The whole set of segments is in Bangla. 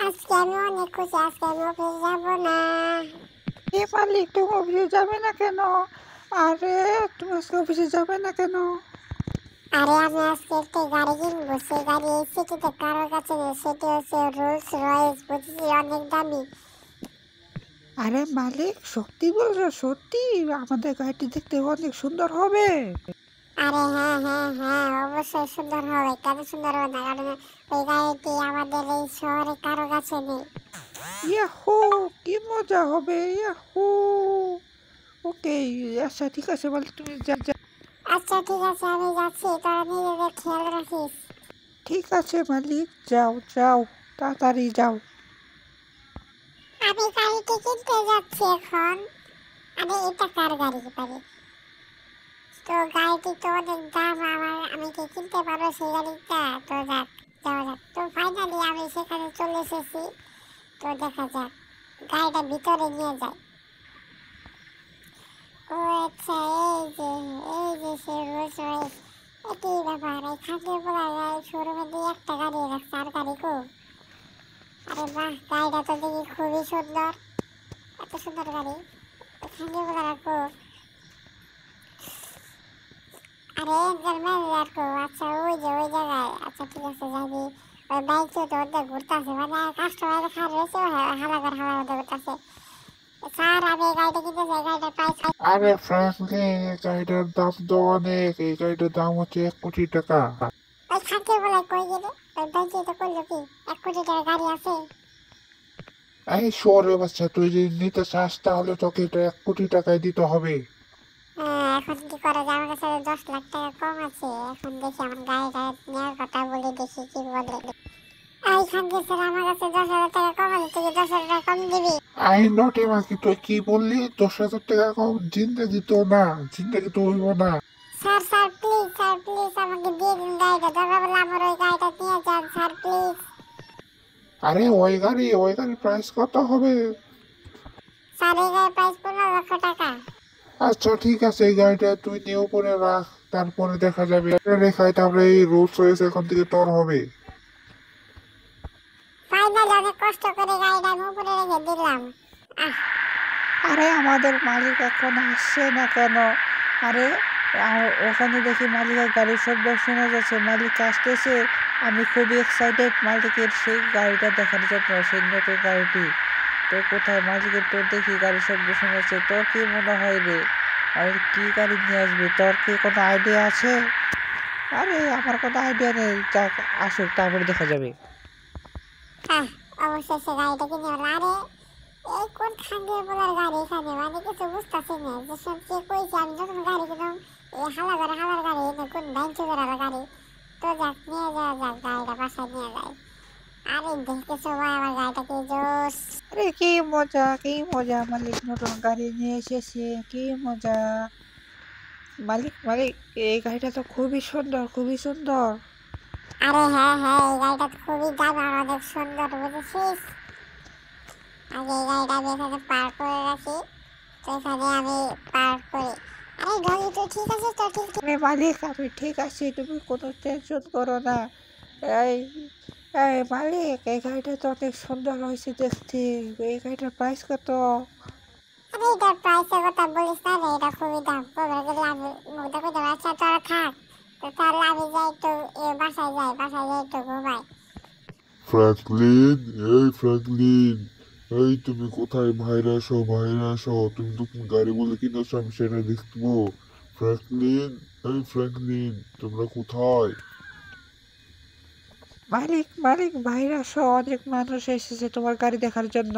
আজকে আমি অনেক খুশি, আজকে আমি অফিস যাবো না। এ মালিক, তুমি অফিসে যাবে না কেন? আরে, তুমি আজকে অফিসে যাবে না কেন? আরে আমি আজকে একটা গাড়ি কিনবো, সেই গাড়ি এই সিটিতে কারোর কাছে নেই, সেটি হচ্ছে রোলস রয়েস, বুঝেছি অনেক দামি। আরে মালিক, সত্যি বলছো? সত্যি আমাদের গাড়িটি দেখতে অনেক সুন্দর হবে। আরে হ্যাঁ হ্যাঁ হ্যাঁ, অবশ্যই সুন্দর হবে, কেন সুন্দর হবে না, কারণ ওই গাড়িটি আমাদের এই শহরে কারো কাছে নেই। ইয়াহু, কি মজা হবে! ইয়াহু। ওকে, আচ্ছা ঠিক আছে মালিক, তুমি যা যা। আচ্ছা ঠিক আছে, আমি যাচ্ছি, তোরা নিজেদের খেয়াল রাখিস। ঠিক আছে মালিক, যাও যাও, তাড়াতাড়ি যাও। আমি গাড়িটি কিনতে যাচ্ছি এখন। আরে এটা কার গাড়ি পারে? তো গাড়িটি তো অনেক দাম, আমি কি কিনতে পারবো সেই গাড়িটা? তো যাক, যাওয়া যাক। তো ফাইনালি আমি সেখানে চলে এসেছি। তো দেখা যাক, গাড়িটা ভিতরে নিয়ে যায়। ও আচ্ছা, এই যে সে রোলস রয়েস। একই ব্যাপার, এই খাঁটি বলা যায় শোরুমে দিয়ে একটা গাড়ি রাখছে, আর গাড়ি কো? আরে বাহ, গাড়িটা তো দেখি খুবই সুন্দর, এত সুন্দর গাড়ি। খাঁটি বলা রাখো। আরে এঞ্জেল ম্যানেজার কো? আচ্ছা ওই যে ওই জায়গায়, আচ্ছা ঠিক আছে যাবি। ওই বাইক তো ওদের ঘুরতেছে, মানে কাস্টমার খারাপ রয়েছে, হালাকার হালাকার ঘুরতেছে। স্যার আমি এই গাড়িটা কিনতে চাই, গাড়িটার প্রাইস। আরে ফ্র্যাঙ্কলিন, এই গাড়িটার দাম তো অনেক। এই গাড়িটার দাম হচ্ছে 1 কোটি টাকা। ওই খানকে বলে কই গেলে? ওই বাইক তো করলো কি? 1 কোটি টাকার গাড়ি আছে? এই শোরে বাচ্চা, তুই যদি নিতে চাস তাহলে তোকে এটা 1 কোটি টাকায় দিতে হবে। হ্যাঁ, এখন কি করা যায়? আমার কাছে 10 লাখ টাকা কম আছে, এখন দেখি আমার গাড়িটা নেওয়ার কথা বলে দেখি কি বলে। এই খানকে স্যার, আমার কাছে 10,000 টাকা কম আছে, তুই কি 10,000 টাকা কম দিবি? আই নটি মাকি, তুই কি বললি? 10,000 টাকা কম? জিন্দেগি তো না, জিন্দেগি তো হইব না। Sir sir please, sir please আমাকে দিয়ে দিন গাড়িটা, দরকার হলে আমার ওই গাড়িটা নিয়ে যান স্যার প্লিজ। আরে ওই গাড়ির প্রাইস কত হবে? স্যার এই গাড়ির প্রাইস 15 লক্ষ টাকা। আচ্ছা ঠিক আছে, এই গাড়িটা তুই নিয়ে উপরে রাখ, তারপরে দেখা যাবে। এটা রেখায় তারপরে এই রোলস রয়েস এখন থেকে তোর হবে। ফাইনালি অনেক কষ্ট করে গাড়িটা আমি উপরে রেখে দিলাম। আহ, আরে আমাদের মালিক এখন আসছে না কেন? আরে, ওখানে দেখি মালিকের গাড়ির শব্দ শোনা যাচ্ছে, মালিক আসতেছে। আমি খুবই এক্সাইটেড মালিকের সেই গাড়িটা দেখার জন্য, সেই নতুন গাড়িটি। তো কোথায় মালিকের? তোর দেখি গাড়ির শব্দ শোনা যাচ্ছে, তোর কি মনে হয় রে? আর কি গাড়ি নিয়ে আসবে? তোর কি কোনো আইডিয়া আছে? আরে আমার কোনো আইডিয়া নেই, যাক আসুক তারপরে দেখা যাবে। আহ, অবশেষে গাড়িটা কিনে ফেললাম। আরে এই কোন খাঙ্গের বলার গাড়ি এখানে, মানে কিছু বুঝতেছি না, যে সব কে কইছে আমি যখন গাড়ি কিনলাম, এই হালার গাড়ি না কোন বাইঞ্চু করার গাড়ি। তো যাক, নিয়ে যাওয়া যাক, গাড়িটা বাসায় নিয়ে যায়। আরে দেখতেছো ভাই আমার গাড়িটা কি জোস! আরে কি মজা, কি মজা! মালিক নতুন গাড়ি নিয়ে এসেছে, কি মজা! মালিক মালিক, এই গাড়িটা তো খুবই সুন্দর, খুবই সুন্দর। আরে হ্যাঁ হ্যাঁ, এই গাড়িটা তো খুবই দামি আর অনেক সুন্দর, বুঝেছিস? আগে এই গাড়িটা আমি এখানে পার্ক করে রাখি। তো এখানে আমি পার্ক করি। আরে ডলি, তুই ঠিক আছে তো? ঠিক ঠিক। আরে মালিক, আমি ঠিক আছি, তুমি কোনো টেনশন করো না। এই এই মালিক, এই গাড়িটা তো অনেক সুন্দর হয়েছে দেখতে। এই গাড়িটার প্রাইস কত? আরে এটার প্রাইসের কথা বলিস না রে, এটা খুবই দাম। তোদের গেলে আমি মুখটা কইতে পারছি, আচ্ছা তোরা থাক। তো তাহলে আমি যাই একটু, বাসায় যাই একটু ঘুমাই। ফ্র্যাঙ্কলিন, এই ফ্র্যাঙ্কলিন, এই তুমি কোথায়? বাইরে আসো, বাইরে আসো। তুমি নতুন গাড়ি বলে কিনেছো, আমি সেটা দেখবো। ফ্র্যাঙ্কলিন, এই ফ্র্যাঙ্কলিন, তোমরা কোথায়? মালিক মালিক, বাইরে আসো, অনেক মানুষ এসেছে তোমার গাড়ি দেখার জন্য।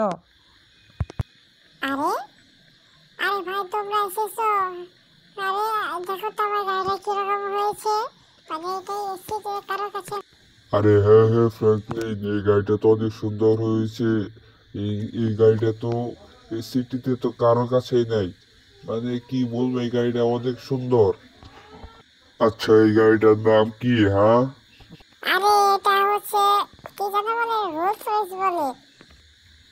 আরে আরে ভাই, তোমরা এসেছো? আরে দেখো তো আমার গাড়িটা কিরকম হয়েছে, মানে এটাই এসেছে কারোর কাছে। আরে হ্যাঁ হ্যাঁ ফ্র্যাঙ্কলিন, এই গাড়িটা তো অনেক সুন্দর হয়েছে। এই এই গাড়িটা তো এই সিটিতে তো কারো কাছেই নাই। মানে কি বলবো, এই গাড়িটা অনেক সুন্দর। আচ্ছা, এই গাড়িটার নাম কি, হ্যাঁ? আরে এটা হচ্ছে কি জানো বলে, রোলস রয়েস বলে।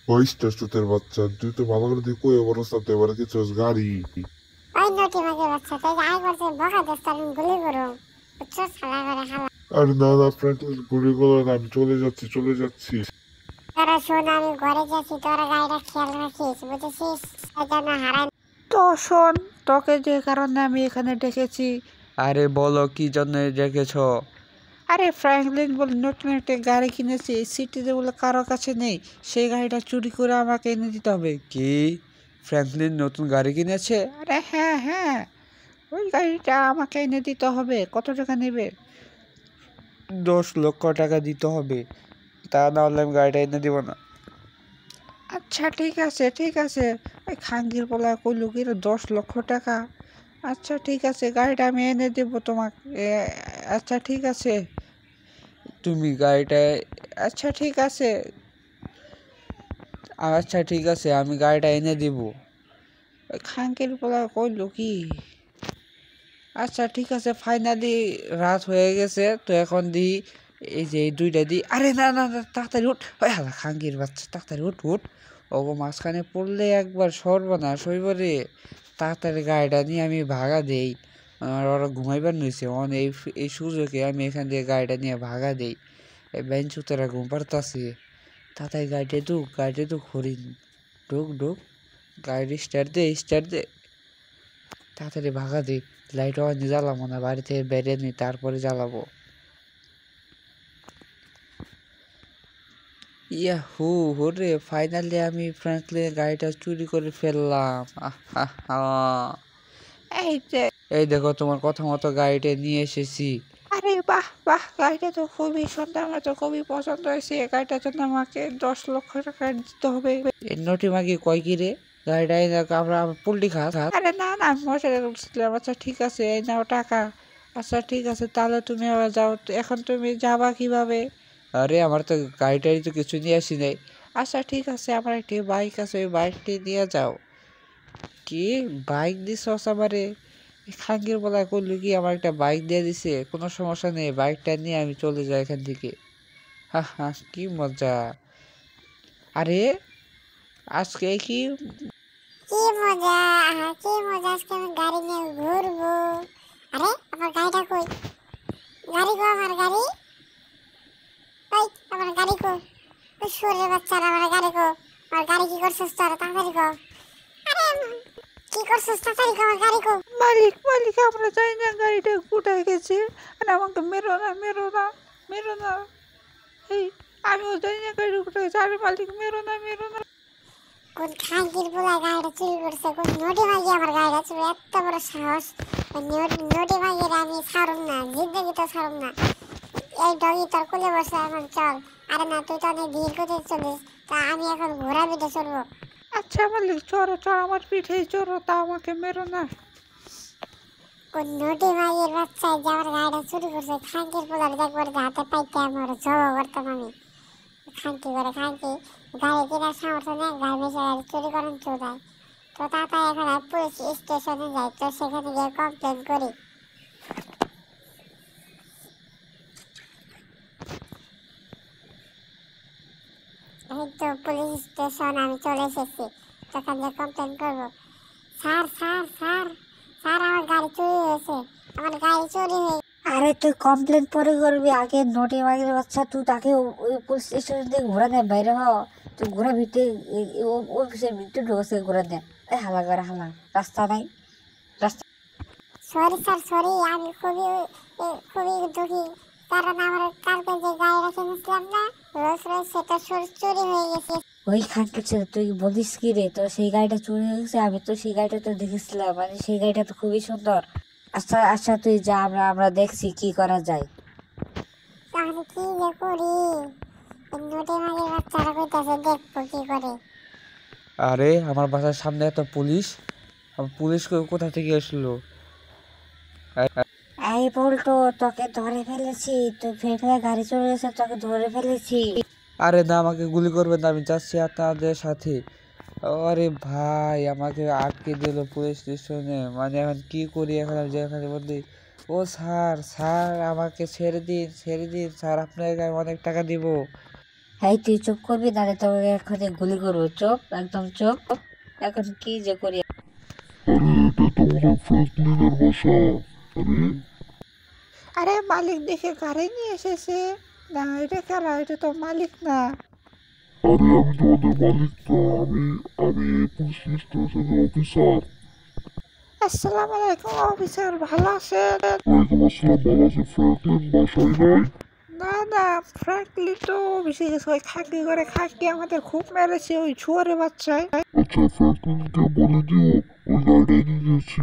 ওই স্টেশনের বাচ্চা, তুই তো ভালো করে দেখো এবার সাথে এবার কিছু গাড়ি। ওই নটি মাগের বাচ্চা, তাই আই করছে বকা দোস্ত, আমি গুলি করুম, বুঝছো? শালা করে হালা। আরে না না ফ্র্যাঙ্কলিন, ঘুরে গেল না, আমি চলে যাচ্ছি, চলে যাচ্ছি। তারা শোন, আমি ঘরে যাচ্ছি, তোরা গাড়িটা খেয়াল রাখিস, বুঝেছিস? যেন হারাই। তো শোন, তোকে যে কারণে আমি এখানে ডেকেছি। আরে বলো কি জন্য রেখেছ? আরে ফ্র্যাঙ্কলিন বলে নতুন একটা গাড়ি কিনেছি, এই সিটিতে বলে কারো কাছে নেই, সেই গাড়িটা চুরি করে আমাকে এনে দিতে হবে। কি, ফ্র্যাঙ্কলিন নতুন গাড়ি কিনেছে? আরে হ্যাঁ হ্যাঁ, ওই গাড়িটা আমাকে এনে দিতে হবে। কত টাকা নেবে? 10 লক্ষ টাকা দিতে হবে, তা না হলে আমি গাড়িটা এনে দিব না। আচ্ছা ঠিক আছে ঠিক আছে, ওই খাঙ্গির বলা কইল কি রে, 10 লক্ষ টাকা? আচ্ছা ঠিক আছে, গাড়িটা আমি এনে দেবো তোমাকে। আচ্ছা ঠিক আছে। তুমি গাড়িটায় আচ্ছা ঠিক আছে। আচ্ছা ঠিক আছে, আমি গাড়িটা এনে দিব। ওই খাঙ্গির বলা কইল কি? আচ্ছা ঠিক আছে, ফাইনালি রাত হয়ে গেছে, তো এখন দিই এই যে এই দুইটা দিই। আরে না না না, তাড়াতাড়ি উঠ, ওই হালা খাঙ্গির বাচ্চা, তাড়াতাড়ি উঠ উঠ। ওগো মাঝখানে পড়লে একবার সর্বনাশ হইব রে। তাড়াতাড়ি গাড়িটা নিয়ে আমি ভাগা দেই। আমার ওরা ঘুমাইবার নইছে, এই সুযোগে আমি এখান থেকে গাড়িটা নিয়ে ভাগা দেই। এই বেঞ্চুতেরা ঘুম পাড়তাছে। তাড়াতাড়ি গাড়িটা ঢুক হরিণ, ঢুক ঢুক। গাড়ি স্টার্ট দে। তাড়াতাড়ি ভাগা দিই। লাইট অন জ্বালাবো না, বাড়ি থেকে বেরিয়ে নি, তারপরে জ্বালাবো। ইয়াহু হুরে, ফাইনালি আমি ফ্র্যাঙ্কলিনের গাড়িটা চুরি করে ফেললাম। এই যে, এই দেখো, তোমার কথা মতো গাড়িটা নিয়ে এসেছি। আরে বাহ বাহ, গাড়িটা তো খুবই সুন্দর, আমার তো খুবই পছন্দ হয়েছে। এই গাড়িটার জন্য আমাকে 10 লক্ষ টাকা দিতে হবে। এই নটি মাগি কয় কি রে, গাড়িটা এই দেখো, আমরা পুল্টি খাস। আরে না না, আমি মজা করছিলাম। আচ্ছা ঠিক আছে, এই নাও টাকা। আচ্ছা ঠিক আছে, তাহলে তুমি আবার যাও। তো এখন তুমি যাবা কিভাবে? আরে আমার তো গাড়িটারি তো কিছু নিয়ে আসি নাই। আচ্ছা ঠিক আছে, আমার একটি বাইক আছে, ওই বাইকটি নিয়ে যাও। কি বাইক দিছস আমারে? খাঙ্গির বলা করলো কি আমার একটা বাইক দিয়ে দিছে, কোনো সমস্যা নেই, বাইকটা নিয়ে আমি চলে যাই এখান থেকে। হা হা, কি মজা। আরে আজকে কি কি মজা, কি মজা, আজকে আমি গাড়ি নিয়ে ঘুরবো। আরে আমার গাড়িটা কই? গাড়ি কো, আমার গাড়ি? ওই আমার গাড়ি কো? ওই সুরের বাচ্চারা, আমার গাড়ি কো? আমার গাড়ি কি করছিস তোরা? তাড়াতাড়ি কো। আরে কি করছিস? তাড়াতাড়ি কো, আমার গাড়ি কো? মালিক মালিক, আমরা জানি না গাড়িটা কোথায় গেছে। আরে আমাকে মেরো না মেরো না মেরো না। এই, আমিও জানি না গাড়ি কোথায় গেছে। আরে মালিক, মেরো না মেরো না। কোন খাঙ্কির পোলা গাড়িটা চুরি করছে? কোন নটি মাগি আমার গাড়িটা চুরি? এত বড় সাহস! ওই নটি মাগির আমি ছাড়ুম না, জিন্দগি তো ছাড়ুম না। এই ডগি তোর কোলে বসে, এখন চল। আরে না, তুই তো অনেক ধীর গতিতে চলিস, তা আমি এখন ঘোড়া পিঠে চলবো। আচ্ছা মালিক, চড়ো চড়ো, আমার পিঠে চড়ো, তা আমাকে মেরো না। কোন নটি মাগির বাচ্চায় যে আমার গাড়িটা চুরি করছে, খাঙ্কির পোলার একবার যে হাতে পাইতে আমার জব করতাম আমি। খাঙ্কি করে খাঙ্কি, গাড়ি কেনার সামর্থ্য নেই, গাড়ি বেশি গাড়ি চুরি করেন চোরাই। তো তাড়াতাড়ি এখন আর পুলিশ স্টেশনে যাই, তো সেখানে গিয়ে কমপ্লেন করি। এই তো পুলিশ স্টেশন, আমি চলে এসেছি। তখন যে কমপ্লেন করবো, স্যার স্যার স্যার স্যার, আমার গাড়ি চুরি হয়েছে, আমার গাড়ি চুরি হয়ে। আরে তুই কমপ্লেন পরে করবি, আগে নোটি মাগির বাচ্চা, তুই তাকে ওই পুলিশ স্টেশন থেকে ঘোরা দেয় বাইরে হ। তুই ঘোরা ভিতরে অফিসের ভিতরে ঢুকছে ঘোরা দেয়। এই হালা করে হালা, রাস্তা নাই রাস্তা। সরি স্যার সরি, আমি খুবই দুঃখী, কারণ আমার কালকে যে গাড়িটা কিনেছিলাম না, রোলস রয়েস, সেটা চুরি হয়ে গেছে। ওই খানকে ছিল, তুই বলিস কি রে, তো সেই গাড়িটা চুরি হয়ে গেছে। আমি তো সেই গাড়িটা তো দেখেছিলাম, মানে সেই গাড়িটা তো খুবই সুন্দর। আচ্ছা আচ্ছা, তুই যা, আমরা দেখছি কি করা যায়। তাহলে কি যে করি? নোটে মাগের বাচ্চারা কইতাছে, দেখবো কি করে। আরে আমার বাসার সামনে এত পুলিশ, পুলিশ কোথা থেকে আসলো? এই বলতো, তোকে ধরে ফেলেছি, তুই ফেলে গাড়ি চলে গেছে, তোকে ধরে ফেলেছি। আরে না, আমাকে গুলি করবেন না, আমি যাচ্ছি আপনাদের সাথে। আরে ভাই, আমাকে আটকে দিল পুলিশ স্টেশনে, মানে এখন কি করি? এখন আমি যেখানে বলি, ও স্যার স্যার, আমাকে ছেড়ে দিন স্যার, আপনাকে আমি অনেক টাকা দিব। এই তুই চুপ করবি, নাহলে তোকে এক্ষুনি গুলি করবো। চুপ, একদম চুপ। এখন কি যে করি? আরে মালিক দেখে গাড়ি নিয়ে এসেছে। না, এটা কারা? এটা তো মালিক না। আরে আমি তোমাদের মালিক তো, আমি এই পুলিশ স্টেশনের অফিসার। আসসালামু আলাইকুম অফিসার, ভালো আছেন? ওয়ালাইকুম আসসালাম, ভালো আছি। ফ্র্যাঙ্কলিন বাসায় নাই? না না, ফ্র্যাঙ্কলি তো অফিসে গেছে, ওই খাকি করে খাকি আমাদের খুব মেরেছে ওই শুয়ারে বাচ্চায়। আচ্ছা, ফ্র্যাঙ্কলিনকে বলে দিও ওই গাড়িটা নিয়ে গেছি।